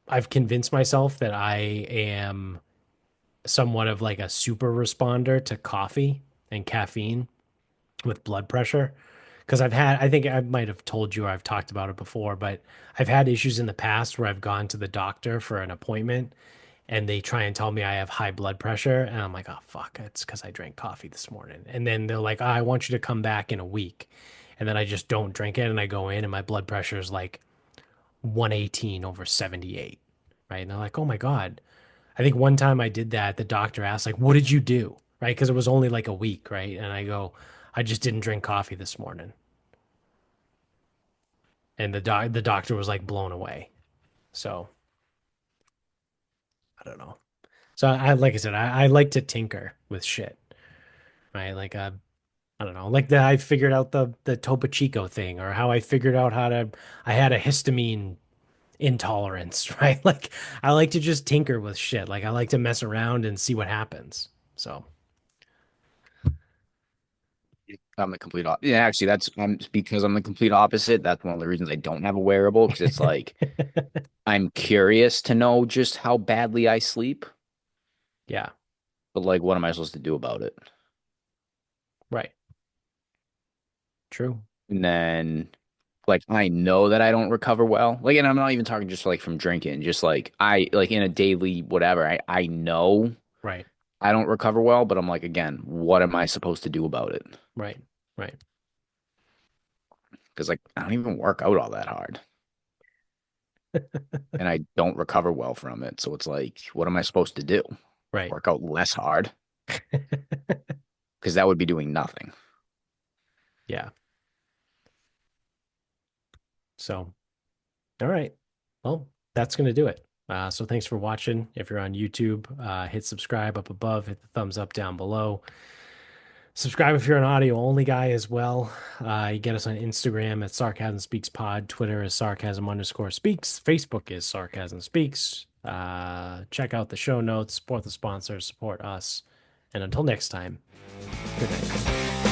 S1: I've convinced myself that I am somewhat of like a super responder to coffee and caffeine with blood pressure. Because I think I might have told you or I've talked about it before, but I've had issues in the past where I've gone to the doctor for an appointment and they try and tell me I have high blood pressure. And I'm like, oh, fuck, it's because I drank coffee this morning. And then they're like, oh, I want you to come back in a week. And then I just don't drink it. And I go in and my blood pressure is like 118 over 78. Right. And they're like, oh my God. I think one time I did that. The doctor asked, like, what did you do? Right. Because it was only like a week. Right. And I go, I just didn't drink coffee this morning. And the doctor was like blown away. So I don't know. So I like I said, I like to tinker with shit. Right. Like I don't know, like that I figured out the Topo Chico thing or how I figured out how to I had a histamine intolerance, right? Like I like to just tinker with shit. Like I like to mess around and see what happens. So
S2: I'm the complete opposite. Yeah, actually, because I'm the complete opposite. That's one of the reasons I don't have a wearable because it's like I'm curious to know just how badly I sleep,
S1: yeah,
S2: but like, what am I supposed to do about it?
S1: right. True.
S2: And then, like, I know that I don't recover well. Like, and I'm not even talking just like from drinking, just like I like in a daily whatever. I know
S1: Right.
S2: I don't recover well, but I'm like, again, what am I supposed to do about it?
S1: Right. Right.
S2: Because like I don't even work out all that hard, and I don't recover well from it. So it's like, what am I supposed to do?
S1: Right.
S2: Work out less hard? Because that would be doing nothing.
S1: Yeah. So, all right. Well, that's going to do it. So thanks for watching. If you're on YouTube, hit subscribe up above, hit the thumbs up down below. Subscribe if you're an audio only guy as well. You get us on Instagram at Sarcasm Speaks Pod. Twitter is Sarcasm_speaks. Facebook is Sarcasm Speaks. Check out the show notes, support the sponsors, support us. And until next time, good night.